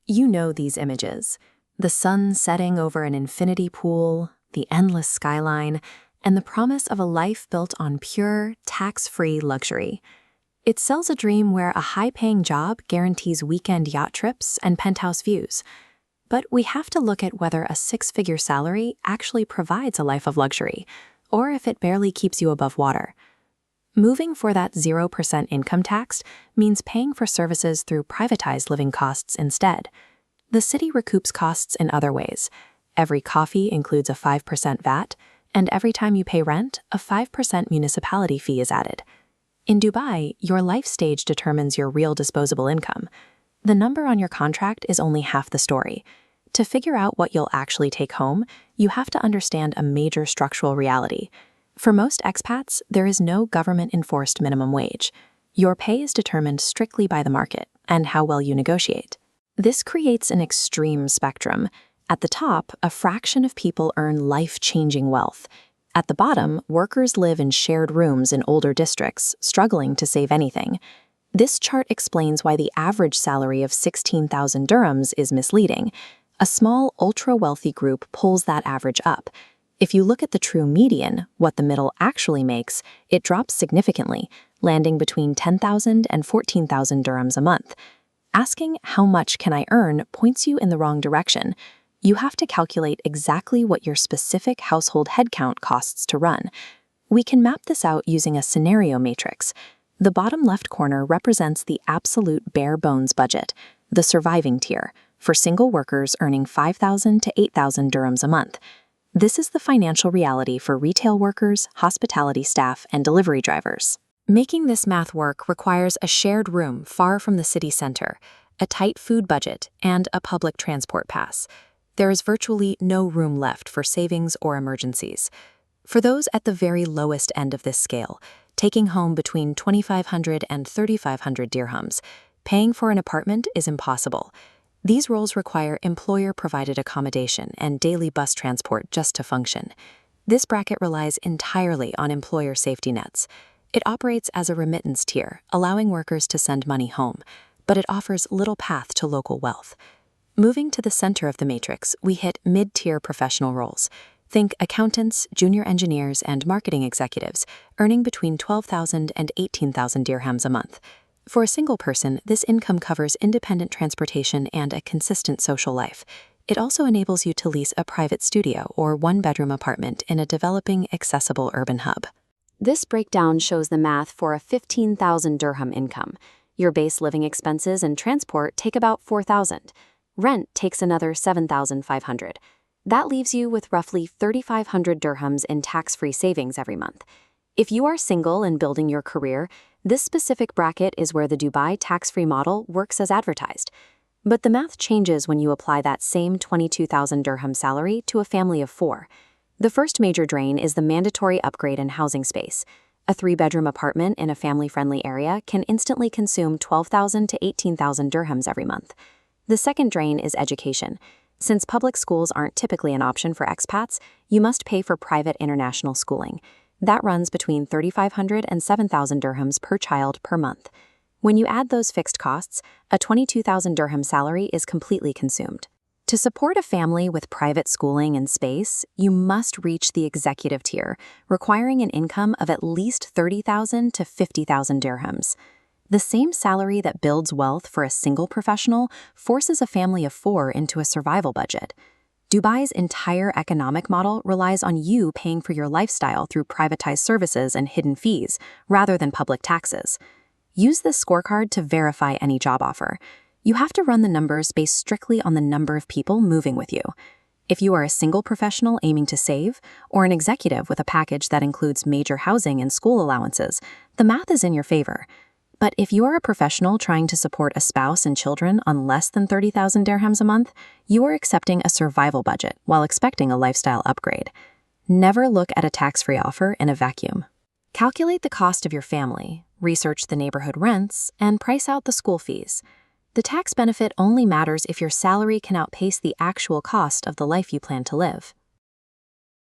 You know these images. The sun setting over an infinity pool, the endless skyline, and the promise of a life built on pure, tax-free luxury. It sells a dream where a high-paying job guarantees weekend yacht trips and penthouse views. But we have to look at whether a six-figure salary actually provides a life of luxury, or if it barely keeps you above water. Moving for that 0% income tax means paying for services through privatized living costs instead. The city recoups costs in other ways. Every coffee includes a 5% VAT, and every time you pay rent, a 5% municipality fee is added. In Dubai, your life stage determines your real disposable income. The number on your contract is only half the story. To figure out what you'll actually take home, you have to understand a major structural reality. For most expats, there is no government-enforced minimum wage. Your pay is determined strictly by the market and how well you negotiate. This creates an extreme spectrum. At the top, a fraction of people earn life-changing wealth. At the bottom, workers live in shared rooms in older districts, struggling to save anything. This chart explains why the average salary of 16,000 dirhams is misleading. A small, ultra-wealthy group pulls that average up. If you look at the true median, what the middle actually makes, it drops significantly, landing between 10,000 and 14,000 dirhams a month. Asking how much can I earn points you in the wrong direction. You have to calculate exactly what your specific household headcount costs to run. We can map this out using a scenario matrix. The bottom left corner represents the absolute bare bones budget, the surviving tier, for single workers earning 5,000 to 8,000 dirhams a month. This is the financial reality for retail workers, hospitality staff, and delivery drivers. Making this math work requires a shared room far from the city center, a tight food budget, and a public transport pass. There is virtually no room left for savings or emergencies. For those at the very lowest end of this scale, taking home between 2,500 and 3,500 dirhams, paying for an apartment is impossible. These roles require employer-provided accommodation and daily bus transport just to function. This bracket relies entirely on employer safety nets. It operates as a remittance tier, allowing workers to send money home, but it offers little path to local wealth. Moving to the center of the matrix, we hit mid-tier professional roles. Think accountants, junior engineers, and marketing executives, earning between 12,000 and 18,000 dirhams a month. For a single person, this income covers independent transportation and a consistent social life. It also enables you to lease a private studio or one-bedroom apartment in a developing, accessible urban hub. This breakdown shows the math for a 15,000 dirham income. Your base living expenses and transport take about 4,000. Rent takes another 7,500. That leaves you with roughly 3,500 dirhams in tax-free savings every month. If you are single and building your career, this specific bracket is where the Dubai tax-free model works as advertised. But the math changes when you apply that same 22,000 dirham salary to a family of 4. The first major drain is the mandatory upgrade in housing space. A 3-bedroom apartment in a family-friendly area can instantly consume 12,000 to 18,000 dirhams every month. The second drain is education. Since public schools aren't typically an option for expats, you must pay for private international schooling. That runs between 3,500 and 7,000 dirhams per child per month. When you add those fixed costs, a 22,000 dirham salary is completely consumed. To support a family with private schooling and space, you must reach the executive tier, requiring an income of at least 30,000 to 50,000 dirhams. The same salary that builds wealth for a single professional forces a family of 4 into a survival budget. Dubai's entire economic model relies on you paying for your lifestyle through privatized services and hidden fees, rather than public taxes. Use this scorecard to verify any job offer. You have to run the numbers based strictly on the number of people moving with you. If you are a single professional aiming to save, or an executive with a package that includes major housing and school allowances, the math is in your favor. But if you are a professional trying to support a spouse and children on less than 30,000 dirhams a month, you are accepting a survival budget while expecting a lifestyle upgrade. Never look at a tax-free offer in a vacuum. Calculate the cost of your family, research the neighborhood rents, and price out the school fees. The tax benefit only matters if your salary can outpace the actual cost of the life you plan to live.